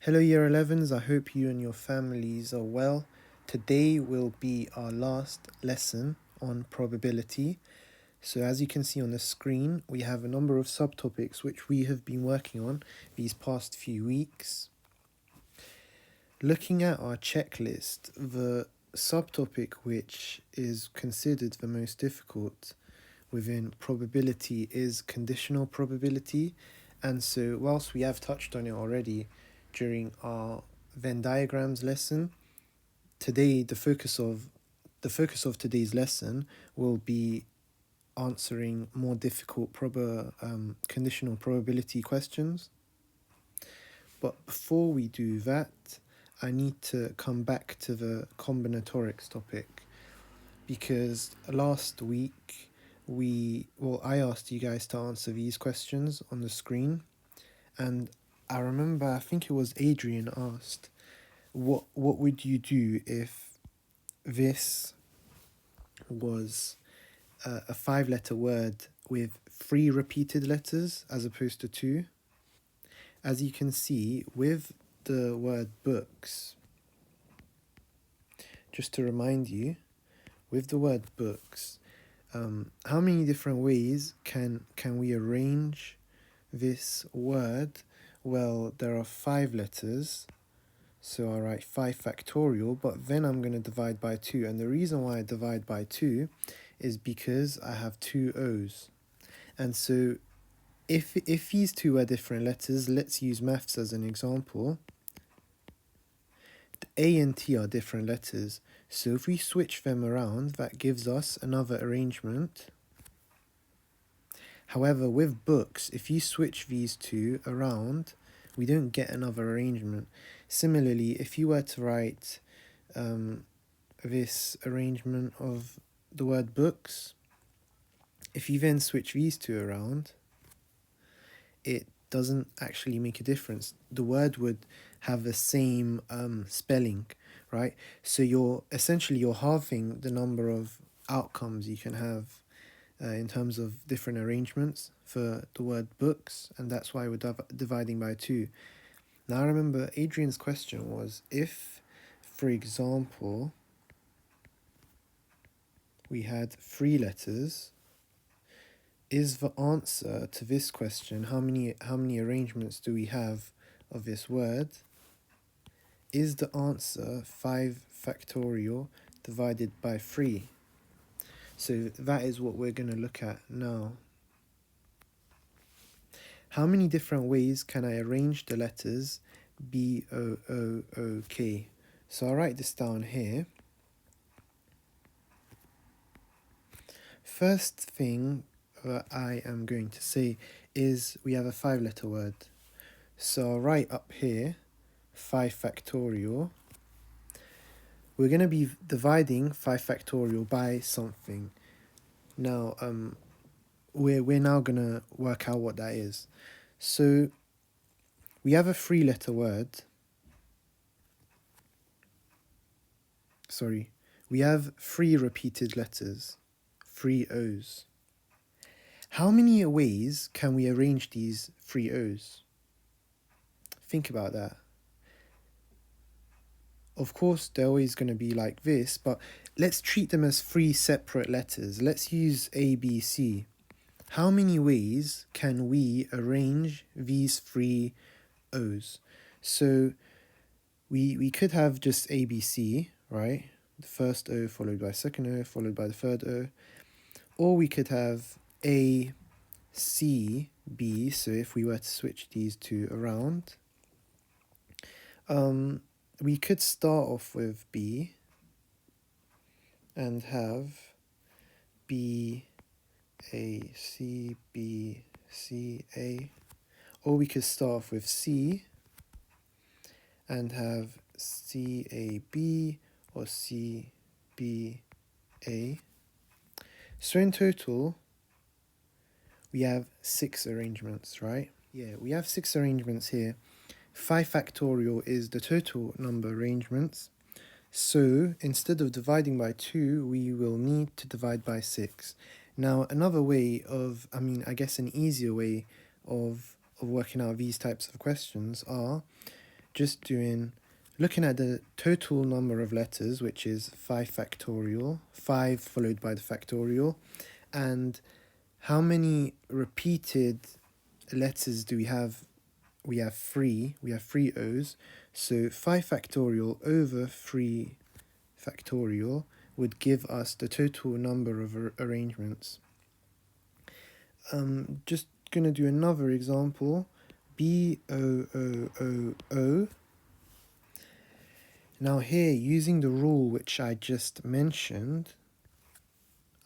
Hello Year 11s, I hope you and your families are well. Today will be our last lesson on probability. So as you can see on the screen, we have a number of subtopics which we have been working on these past few weeks. Looking at our checklist, the subtopic which is considered the most difficult within probability is conditional probability. And so whilst we have touched on it already during our Venn diagrams lesson, today the focus of today's lesson will be answering more difficult conditional probability questions. But before we do that, I need to come back to the combinatorics topic, because last week I asked you guys to answer these questions on the screen, and I remember, I think it was Adrian asked, what would you do if this was a 5-letter word with 3 repeated letters as opposed to 2? As you can see with the word books, just to remind you, with the word books, how many different ways can we arrange this word? Well, there are 5 letters, so I write 5 factorial, but then I'm going to divide by 2, and the reason why I divide by 2 is because I have 2 O's. And so if these two are different letters, let's use maths as an example. The A and T are different letters, so if we switch them around, that gives us another arrangement. However, with books, if you switch these two around, we don't get another arrangement. Similarly, if you were to write this arrangement of the word books, if you then switch these two around, it doesn't actually make a difference. The word would have the same spelling, right? So you're halving the number of outcomes you can have in terms of different arrangements for the word books, and that's why we're dividing by 2. Now, I remember Adrian's question was, if, for example, we had 3 letters, is the answer to this question, how many arrangements do we have of this word, is the answer 5 factorial divided by 3? So that is what we're going to look at now. How many different ways can I arrange the letters B, O, O, O, K? So I'll write this down here. First thing that I am going to say is we have a 5-letter word. So I'll write up here 5 factorial. We're going to be dividing 5 factorial by something. Now, we're now going to work out what that is. So we have a 3-letter word. We have 3 repeated letters, 3 O's. How many ways can we arrange these 3 O's? Think about that. Of course, they're always going to be like this, but let's treat them as 3 separate letters. Let's use A, B, C. How many ways can we arrange these 3 O's? So we could have just A, B, C, right? The first O followed by second O followed by the third O. Or we could have A, C, B. So if we were to switch these two around, we could start off with B and have B, A, C, B, C, A. Or we could start off with C and have C, A, B, or C, B, A. So in total, we have 6 arrangements, right? Yeah, we have 6 arrangements here. 5 factorial is the total number of arrangements. So instead of dividing by 2, we will need to divide by 6. Now, another way of, an easier way of working out these types of questions are, just looking at the total number of letters, which is 5 factorial, 5 followed by the factorial, and how many repeated letters do we have? We have 3 O's, so 5 factorial over 3 factorial would give us the total number of arrangements. Just gonna do another example. B-O-O-O-O. Now here, using the rule which I just mentioned,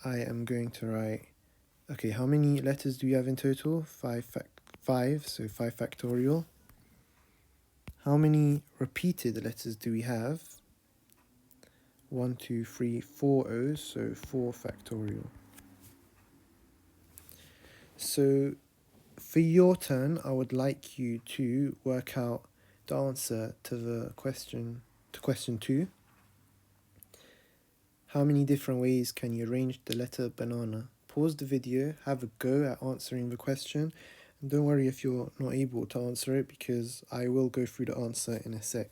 I am going to write, okay, how many letters do we have in total? 5, so 5 factorial. How many repeated letters do we have? 1, 2, 3, 4 O's, so 4 factorial. So for your turn, I would like you to work out the answer to question 2. How many different ways can you arrange the letter banana? Pause the video, have a go at answering the question, and don't worry if you're not able to answer it, because I will go through the answer in a sec.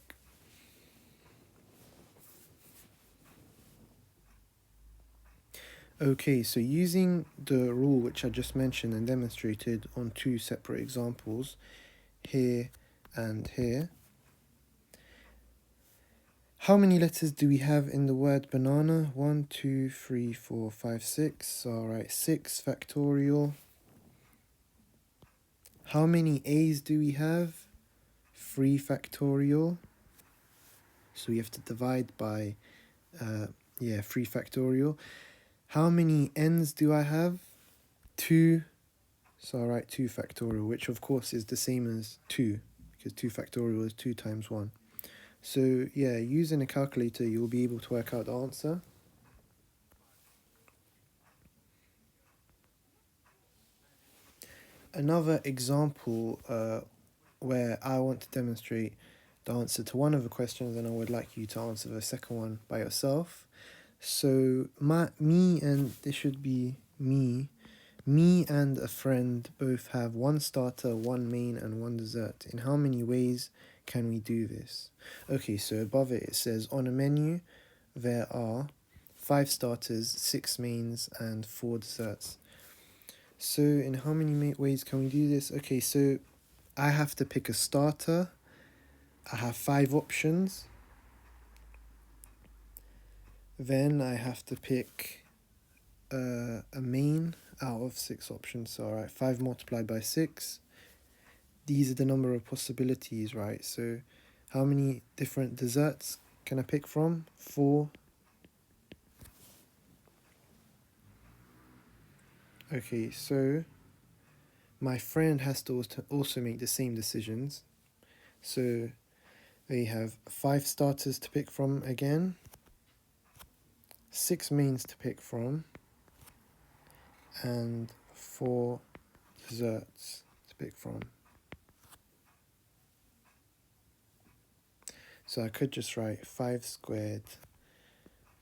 Okay, so using the rule which I just mentioned and demonstrated on 2 separate examples, here and here, how many letters do we have in the word banana? 1, 2, 3, 4, 5, 6. Alright, 6 factorial. How many A's do we have? 3 factorial. So we have to divide by 3 factorial. How many N's do I have? 2. So I'll write 2 factorial, which of course is the same as 2, because 2 factorial is 2 times 1. So yeah, using a calculator, you'll be able to work out the answer. Another example where I want to demonstrate the answer to one of the questions, and I would like you to answer the second one by yourself. So me and a friend both have 1 starter, 1 main, and 1 dessert. In how many ways can we do this? Okay, so above it says, on a menu there are 5 starters, 6 mains, and 4 desserts. So in how many ways can we do this? Okay, so I have to pick a starter. I have 5 options. Then I have to pick a main out of 6 options. So, alright, 5 multiplied by 6. These are the number of possibilities, right? So how many different desserts can I pick from? 4. Okay, so my friend has to also make the same decisions. So they have 5 starters to pick from again, 6 mains to pick from, and 4 desserts to pick from. So I could just write 5 squared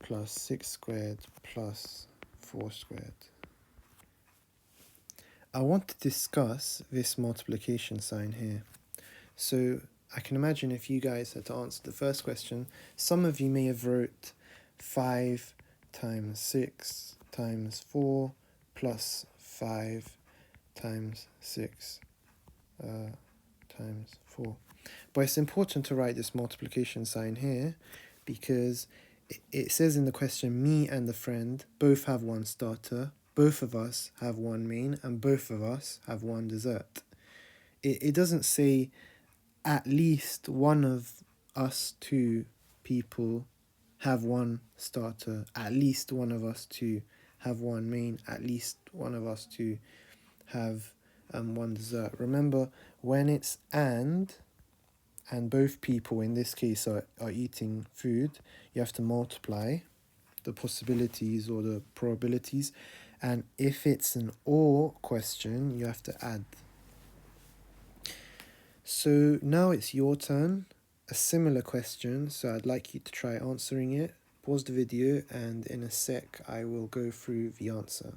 plus 6 squared plus 4 squared. I want to discuss this multiplication sign here. So I can imagine if you guys had to answer the first question, some of you may have wrote 5 times 6 times 4 plus 5 times 6 times 4. But it's important to write this multiplication sign here, because it says in the question, me and the friend both have 1 starter, both of us have 1 main, and both of us have 1 dessert. It doesn't say at least one of us 2 people have 1 starter, at least one of us 2 have 1 main, at least one of us 2 have 1 dessert. Remember, when it's and both people in this case are eating food, you have to multiply the possibilities or the probabilities, and if it's an or question, you have to add. So now it's your turn, a similar question, so I'd like you to try answering it. Pause the video, and in a sec I will go through the answer.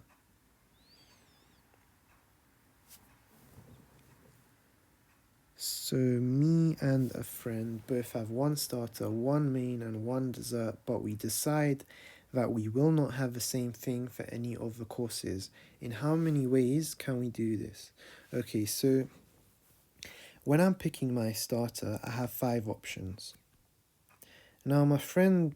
So So me and a friend both have one starter, one main, and one dessert, but we decide that we will not have the same thing for any of the courses. In how many ways can we do this? Okay, so when I'm picking my starter, I have 5 options. Now, my friend,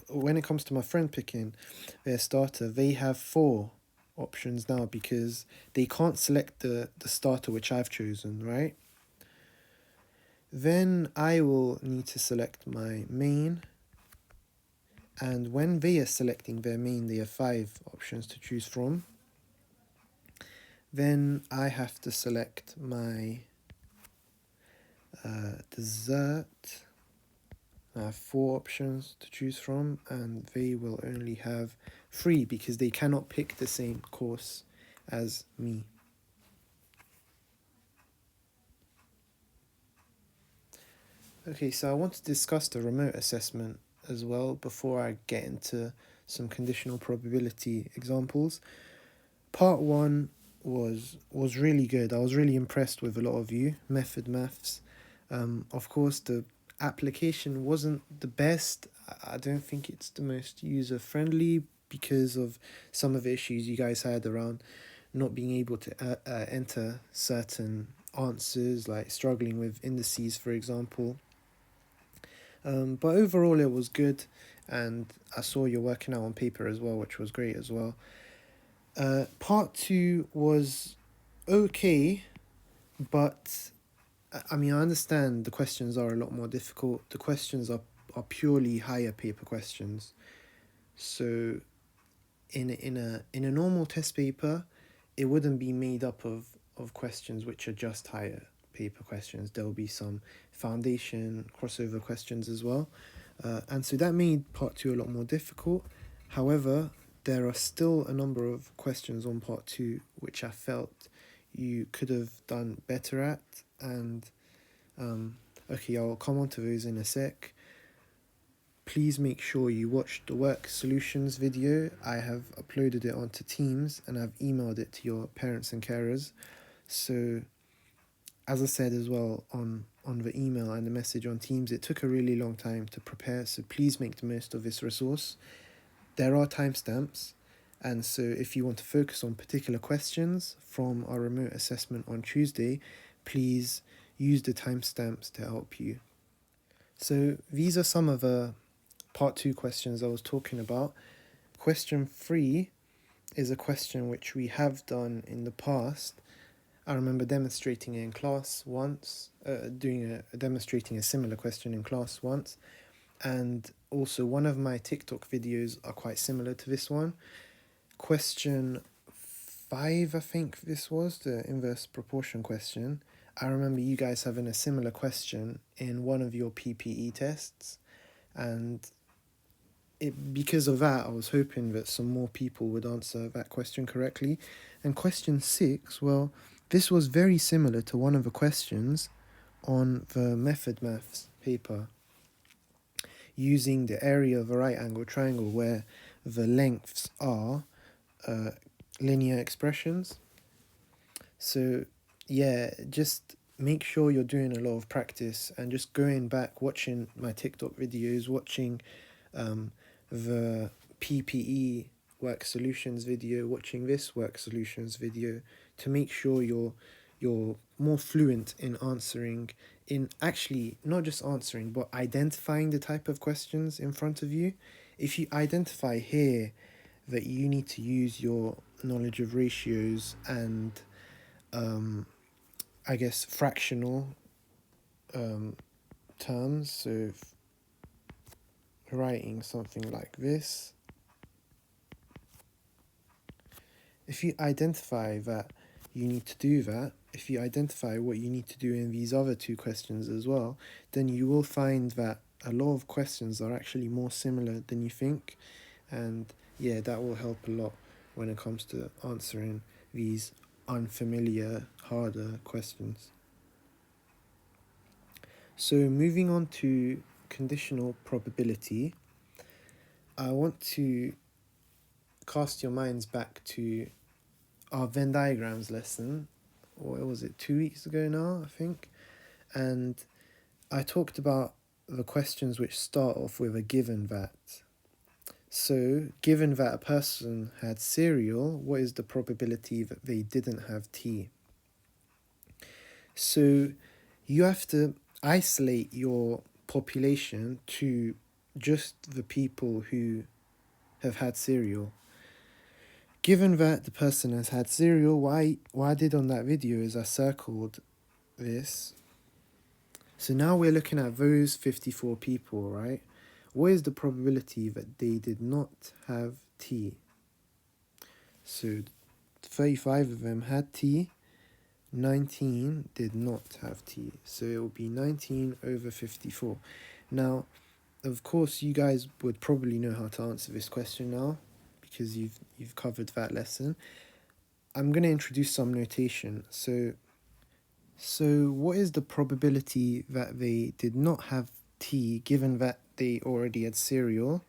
when it comes to my friend picking their starter, they have 4 options now because they can't select the starter which I've chosen, right? Then I will need to select my main, and when they are selecting their main, they have 5 options to choose from. Then I have to select my dessert. I have 4 options to choose from, and they will only have 3 because they cannot pick the same course as me. Okay, so I want to discuss the remote assessment as well before I get into some conditional probability examples. Part 1 was really good. I was really impressed with a lot of you. Method maths. Of course, the application wasn't the best. I don't think it's the most user friendly because of some of the issues you guys had around not being able to enter certain answers, like struggling with indices, for example. But overall, it was good, and I saw you're working out on paper as well, which was great as well. Part 2 was okay, but I mean, I understand the questions are a lot more difficult. The questions are purely higher paper questions. So in a normal test paper, it wouldn't be made up of questions which are just higher paper questions. There'll be some foundation crossover questions as well. And so that made part 2 a lot more difficult. However, there are still a number of questions on part 2 which I felt you could have done better at. And okay, I'll come on to those in a sec. Please make sure you watch the work solutions video. I have uploaded it onto Teams and I've emailed it to your parents and carers. So as I said as well on the email and the message on Teams, it took a really long time to prepare, so please make the most of this resource. There are timestamps, and so if you want to focus on particular questions from our remote assessment on Tuesday, please use the timestamps to help you. So these are some of the part 2 questions I was talking about. Question 3 is a question which we have done in the past. I remember demonstrating it in class once, demonstrating a similar question in class once, and also one of my TikTok videos are quite similar to this one. Question 5, I think this was, the inverse proportion question. I remember you guys having a similar question in one of your PPE tests, and because of that, I was hoping that some more people would answer that question correctly. And question 6, well, this was very similar to one of the questions on the method maths paper, using the area of a right angle triangle where the lengths are linear expressions. So yeah, just make sure you're doing a lot of practice and just going back, watching my TikTok videos, watching the PPE work solutions video, watching this work solutions video, to make sure you're more fluent in answering, in actually not just answering but identifying the type of questions in front of you. If you identify here that you need to use your knowledge of ratios and I guess fractional terms, so writing something like this, if you identify that you need to do that, if you identify what you need to do in these other 2 questions as well, then you will find that a lot of questions are actually more similar than you think. And yeah, that will help a lot when it comes to answering these unfamiliar, harder questions. So moving on to conditional probability, I want to cast your minds back to our Venn diagrams lesson. What was it, 2 weeks ago now, I think? And I talked about the questions which start off with a given that. So, given that a person had cereal, what is the probability that they didn't have tea? So, you have to isolate your population to just the people who have had cereal. Given that the person has had cereal, what I did on that video is I circled this. So now we're looking at those 54 people, right? What is the probability that they did not have tea? So 35 of them had tea, 19 did not have tea. So it will be 19 over 54. Now, of course, you guys would probably know how to answer this question now because you've covered that lesson. I'm going to introduce some notation. So what is the probability that they did not have tea given that they already had cereal?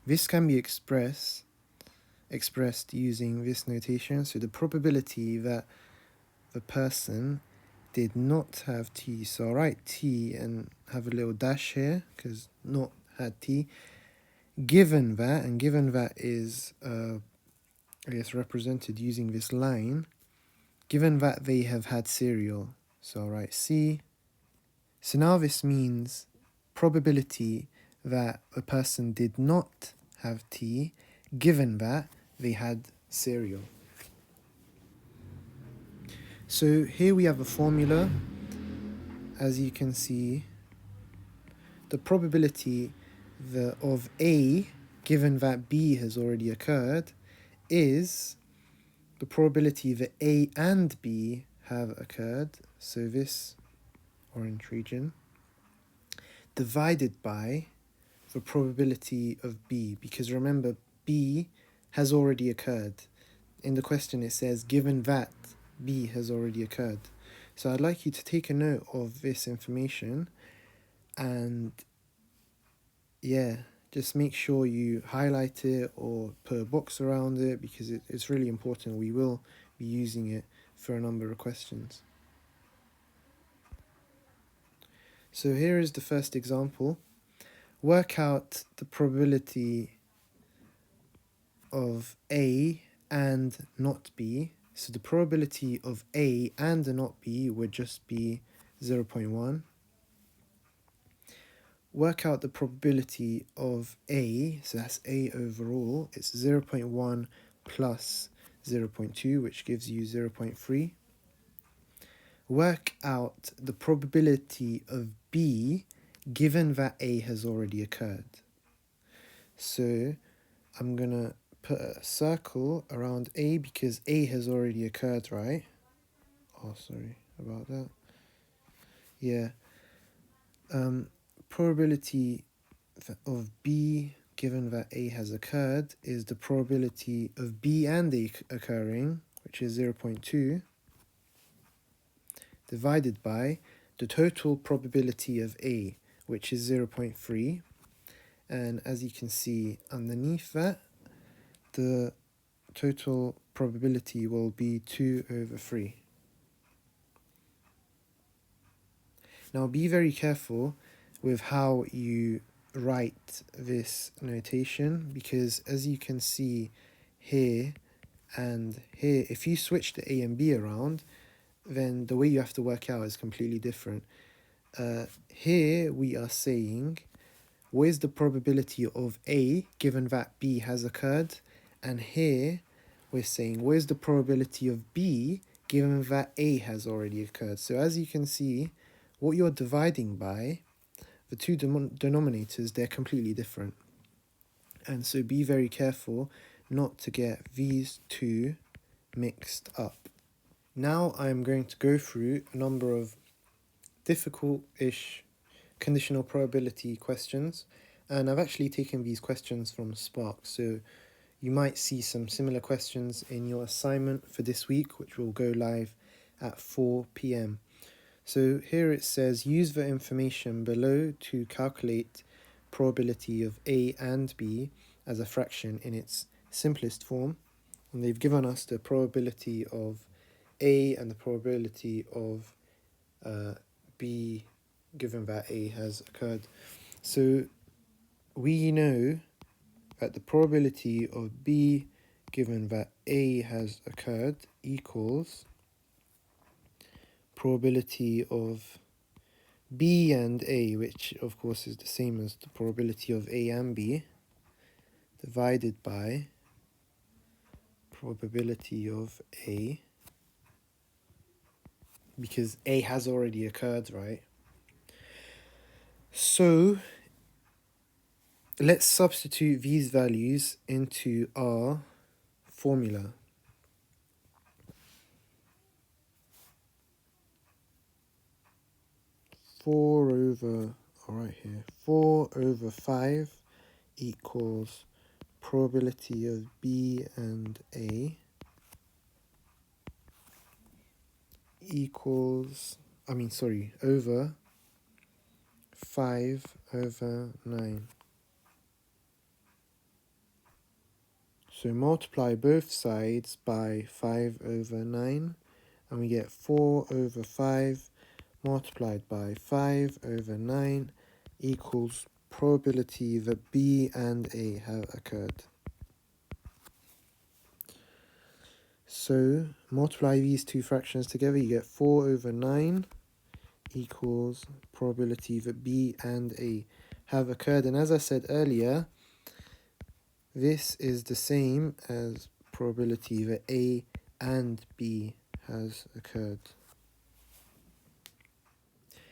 This can be expressed using this notation. So the probability that the person did not have tea. So I'll write tea and have a little dash here because not had tea. Given that, and given that is I guess represented using this line, given that they have had cereal. So I'll write C. So now this means probability that a person did not have tea given that they had cereal. So here we have a formula. As you can see, the probability of A given that B has already occurred is the probability that A and B have occurred, so this orange region, divided by the probability of B, because remember, B has already occurred. In the question it says, given that B has already occurred. So I'd like you to take a note of this information and just make sure you highlight it or put a box around it because it's really important. We will be using it for a number of questions. So here is the first example. Work out the probability of A and not B. So the probability of A and not B would just be 0.1. Work out the probability of A, so that's A overall, it's 0.1 plus 0.2, which gives you 0.3. Work out the probability of B given that A has already occurred. So I'm going to put a circle around A because A has already occurred, right? Oh, sorry about that. Yeah. Probability of B given that A has occurred is the probability of B and A occurring, which is 0.2, divided by the total probability of A, which is 0.3. And as you can see underneath that, the total probability will be 2 over 3. Now be very careful with how you write this notation because as you can see here and here, if you switch the A and B around, then the way you have to work out is completely different. Here we are saying, what is the probability of A given that B has occurred? And here we're saying, what is the probability of B given that A has already occurred? So as you can see, what you're dividing by, the two denominators, they're completely different. And so be very careful not to get these two mixed up. Now I'm going to go through a number of difficult-ish conditional probability questions, and I've actually taken these questions from Spark, so you might see some similar questions in your assignment for this week, which will go live at 4 p.m. So here it says, use the information below to calculate probability of A and B as a fraction in its simplest form. And they've given us the probability of A and the probability of B given that A has occurred. So we know that the probability of B given that A has occurred equals probability of B and A, which of course is the same as the probability of A and B, divided by probability of A, because A has already occurred, right? So let's substitute these values into our formula. Four over 5 equals probability of B and A over 5 over 9. So multiply both sides by 5 over 9, and we get 4 over 5 multiplied by 5 over 9 equals probability that B and A have occurred. So multiply these two fractions together, you get 4 over 9 equals probability that B and A have occurred. And as I said earlier, this is the same as probability that A and B has occurred.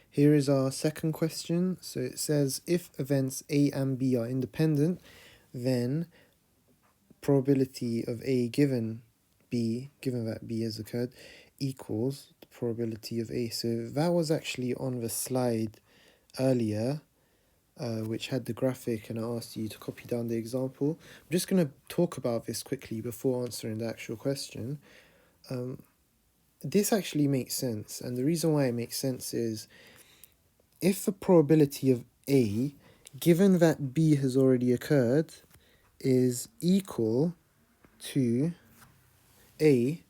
Here is our second question. So it says if events A and B are independent, then probability of A given that B has occurred, equals the probability of A. So that was actually on the slide earlier, which had the graphic, and I asked you to copy down the example. I'm just going to talk about this quickly before answering the actual question. This actually makes sense, and the reason why it makes sense is if the probability of A, given that B has already occurred, is equal to A,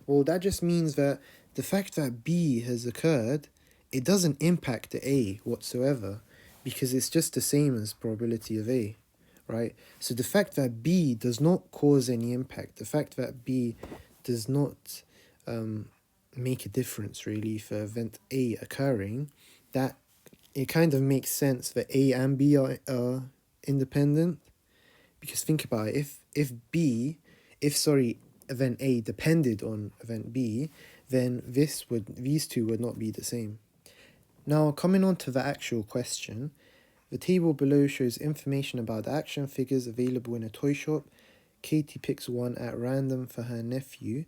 well, that just means that the fact that B has occurred, it doesn't impact the A whatsoever, because it's just the same as probability of A, right? So the fact that B does not cause any impact, the fact that B does not make a difference really for event A occurring, that it kind of makes sense that A and B are independent. Because think about it, if event A depended on event B, then these two would not be the same. Now, coming on to the actual question, the table below shows information about the action figures available in a toy shop. Katie picks one at random for her nephew.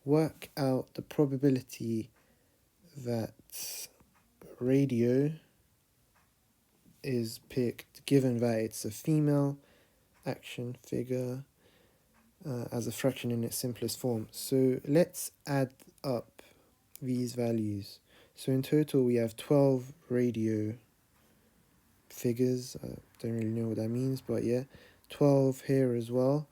Work out the probability that radio is picked given that it's a female action figure as a fraction in its simplest form. So let's add up these values. So in total we have 12 radio figures. I don't really know what that means, but yeah, 12 here as well.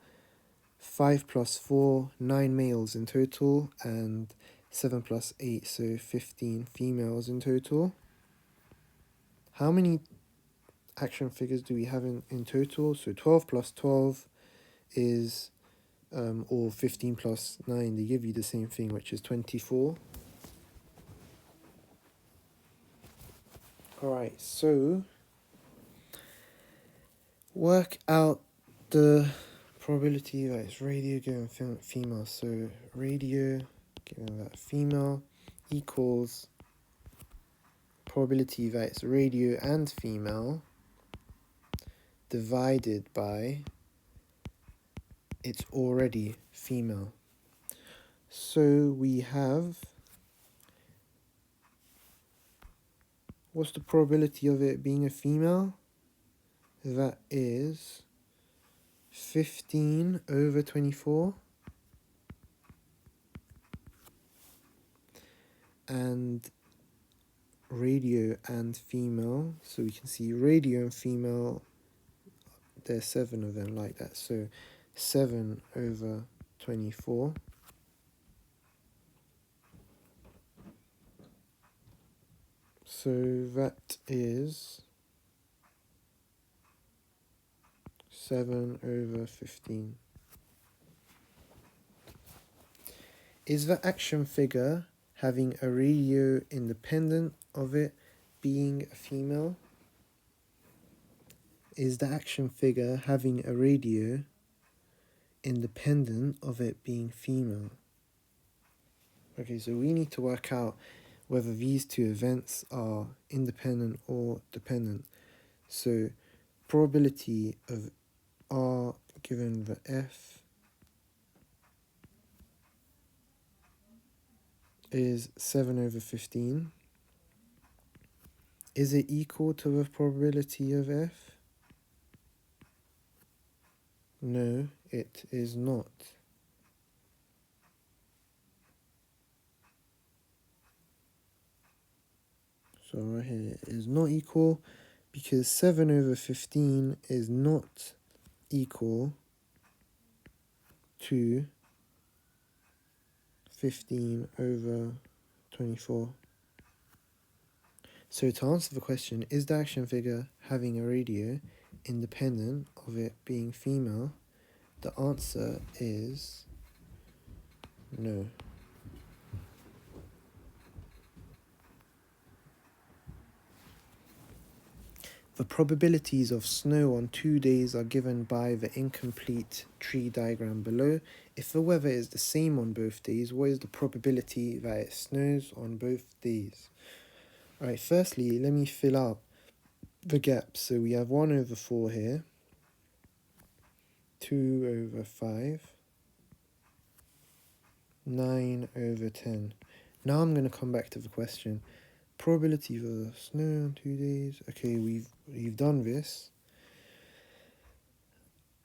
5 plus 4, 9 males in total, and 7 plus 8, so 15 females in total. How many action figures do we have in total? So 12 plus 12 is, or 15 plus 9, they give you the same thing, which is 24. Alright, so work out the probability that it's radio given female. So radio given that female equals probability that it's radio and female divided by it's already female. So we have, what's the probability of it being a female? That is 15 over 24. And radio and female, so we can see radio and female, there's 7 of them like that, so 7 over 24. So that is 7/15. Is the action figure having a radio independent of it being a female? Is the action figure having a radio independent of it being female? Okay, so we need to work out whether these two events are independent or dependent. So probability of R given the F is 7/15. Is it equal to the probability of F? No, it is not. So right here it is not equal because 7/15 is not equal to 15/24. So to answer the question, is the action figure having a radio independent of it being female? The answer is no. The probabilities of snow on 2 days are given by the incomplete tree diagram below. If the weather is the same on both days, what is the probability that it snows on both days? Alright, firstly, let me fill out the gaps. So we have 1/4 here, 2/5, 9/10. Now I'm going to come back to the question. Probability for snow on 2 days. Okay, we've done this.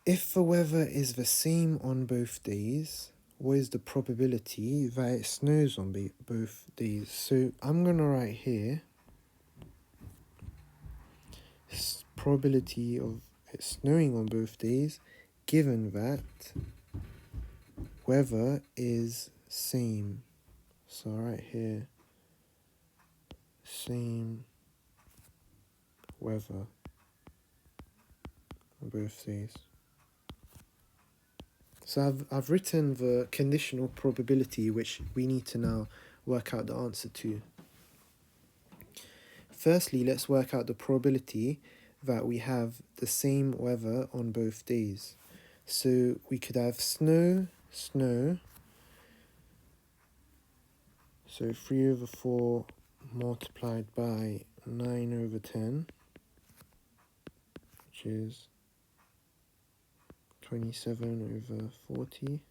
If the weather is the same on both days, what is the probability that it snows on both days? So I'm going to write here probability of it snowing on both days given that weather is same. So right here, same weather on both days. So I've written the conditional probability which we need to now work out the answer to. Firstly, let's work out the probability that we have the same weather on both days. So we could have snow, snow. So 3/4 multiplied by 9/10, which is 27/40.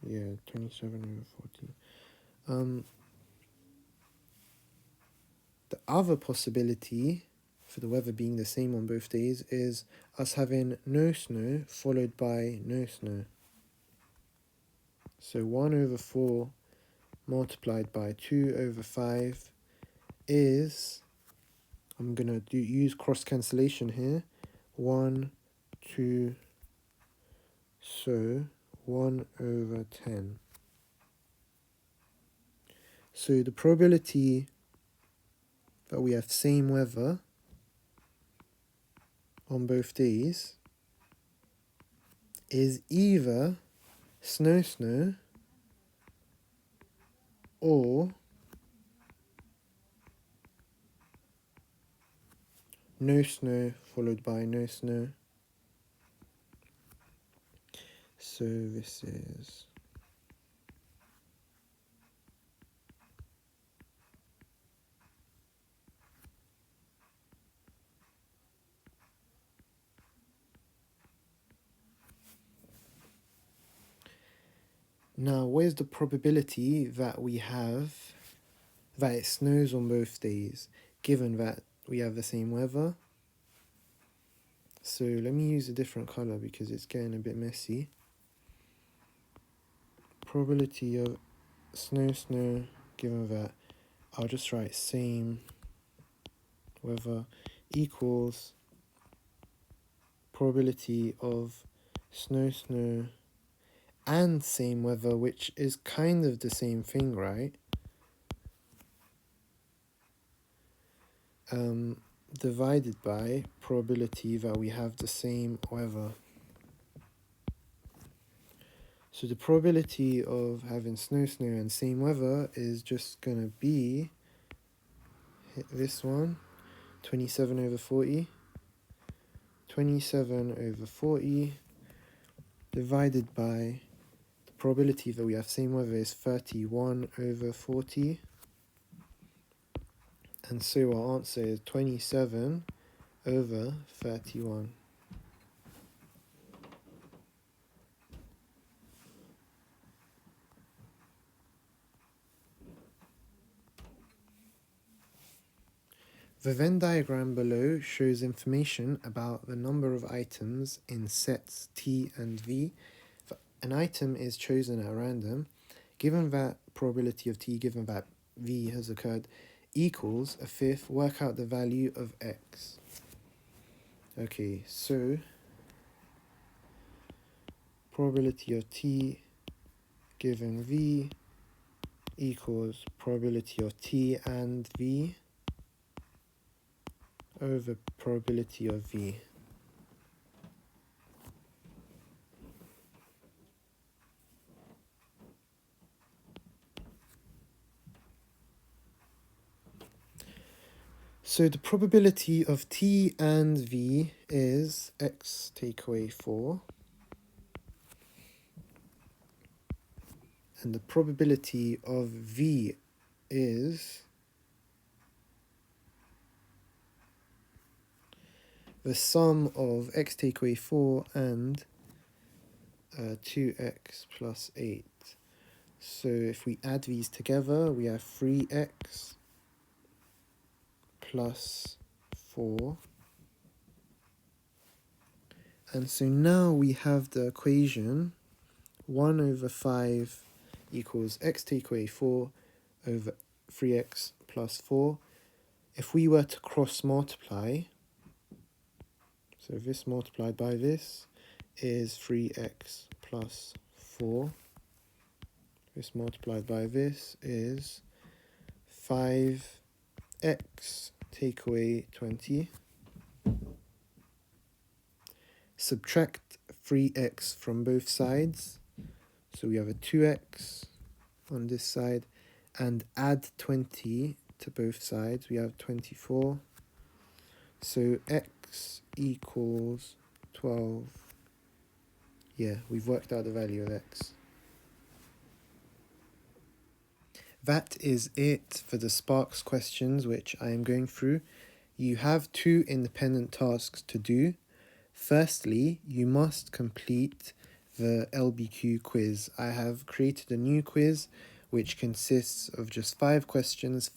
Yeah, 27/40. The other possibility for the weather being the same on both days is us having no snow followed by no snow. So 1/4 multiplied by 2/5 is, I'm going to use cross cancellation here, 1, 2, so 1/10. So the probability that we have same weather on both days is either snow, snow, or no snow followed by no snow. So this is now where's the probability that we have that it snows on both days given that we have the same weather? So let me use a different color because it's getting a bit messy. Probability of snow, snow, given that I'll just write same weather equals probability of snow, snow, and same weather, which is kind of the same thing, right? divided by probability that we have the same weather. So the probability of having snow and same weather is just going to be this one, 27 over 40. 27 over 40 divided by the probability that we have same weather is 31 over 40. And so our answer is 27 over 31. The Venn diagram below shows information about the number of items in sets T and V. An item is chosen at random. Given that probability of T, given that V has occurred, equals a fifth, work out the value of X. Okay, so probability of T given V equals probability of T and V over probability of V. So the probability of T and V is X take away 4. And the probability of V is the sum of X take away 4 and 2X plus 8. So if we add these together, we have 3X plus 4. And so now we have the equation 1 over 5 equals X take away 4 over 3X plus 4. If we were to cross multiply, so this multiplied by this is 3X plus 4. This multiplied by this is 5X take away 20. Subtract 3X from both sides. So we have a 2X on this side, and add 20 to both sides. We have 24. So X equals 12. Yeah, we've worked out the value of X. That is it for the Sparks questions which I am going through. You have 2 independent tasks to do. Firstly, you must complete the LBQ quiz. I have created a new quiz which consists of just 5 questions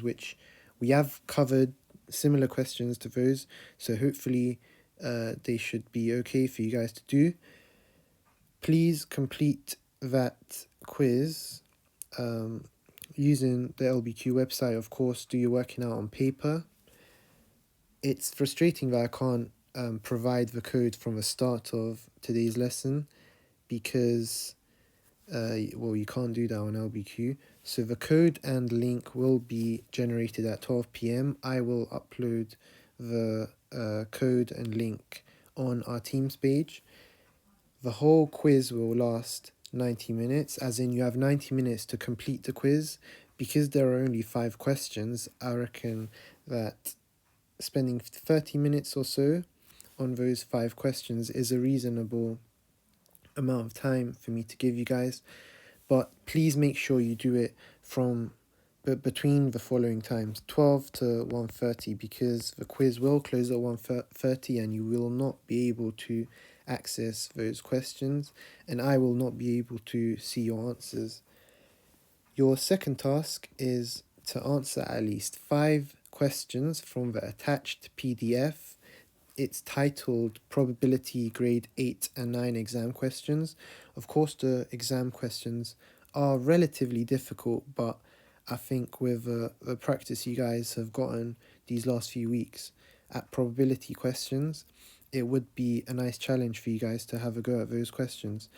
which we have covered similar questions to those, so hopefully they should be okay for you guys to do. Please complete that quiz using the LBQ website. Of course, do your working out on paper. It's frustrating that I can't provide the code from the start of today's lesson because well, you can't do that on LBQ. So the code and link will be generated at 12 p.m. I will upload the code and link on our Teams page. The whole quiz will last 90 minutes, as in you have 90 minutes to complete the quiz. Because there are only 5 questions, I reckon that spending 30 minutes or so on those 5 questions is a reasonable amount of time for me to give you guys. But please make sure you do it between the following times, 12 to 1:30, because the quiz will close at 1:30 and you will not be able to access those questions, and I will not be able to see your answers. Your second task is to answer at least 5 questions from the attached PDF. It's titled Probability Grade 8 and 9 exam questions. Of course, the exam questions are relatively difficult, but I think with the practice you guys have gotten these last few weeks at probability questions, it would be a nice challenge for you guys to have a go at those questions.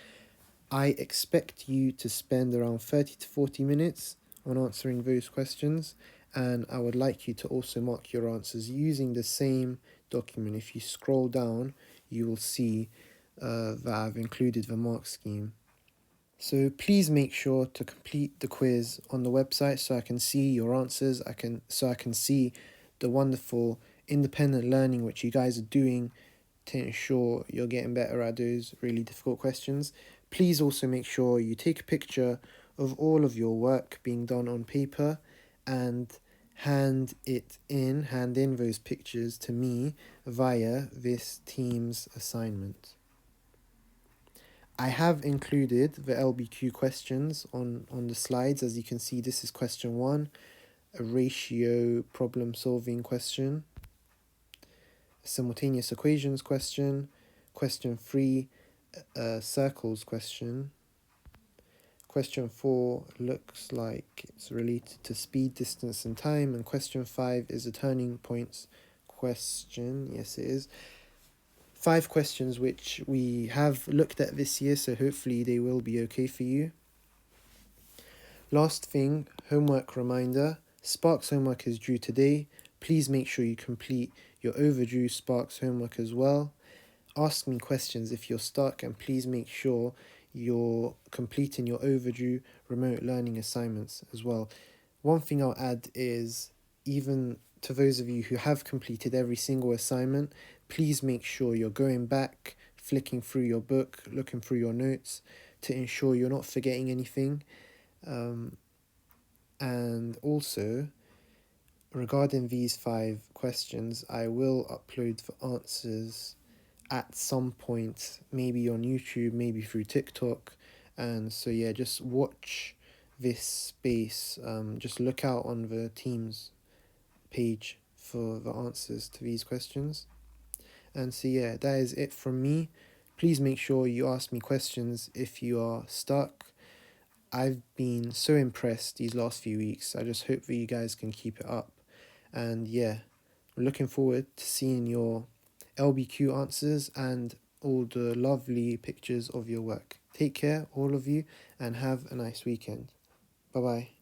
I expect you to spend around 30 to 40 minutes on answering those questions, and I would like you to also mark your answers using the same document. If you scroll down, you will see that I've included the mark scheme. So please make sure to complete the quiz on the website so I can see your answers. I can see the wonderful independent learning which you guys are doing to ensure you're getting better at those really difficult questions. Please also make sure you take a picture of all of your work being done on paper and hand in those pictures to me via this Teams assignment. I have included the LBQ questions on the slides. As you can see, this is question 1, a ratio problem solving question, a simultaneous equations question, question 3, a circles question. Question 4 looks like it's related to speed, distance and time, and question 5 is a turning points question. Yes, it is. 5 questions which we have looked at this year, so hopefully they will be okay for you. Last thing, homework reminder. Sparks homework is due today. Please make sure you complete your overdue Sparks homework as well. Ask me questions if you're stuck, and please make sure you're completing your overdue remote learning assignments as well. One thing I'll add is, even to those of you who have completed every single assignment, please make sure you're going back, flicking through your book, looking through your notes to ensure you're not forgetting anything. And also, regarding these 5 questions, I will upload the answers at some point, maybe on YouTube, maybe through TikTok. And so yeah, just watch this space. Just look out on the Teams page for the answers to these questions. And so yeah, that is it from me. Please make sure you ask me questions if you are stuck. I've been so impressed these last few weeks. I just hope that you guys can keep it up. And yeah, I'm looking forward to seeing your LBQ answers and all the lovely pictures of your work. Take care, all of you, and have a nice weekend. Bye bye.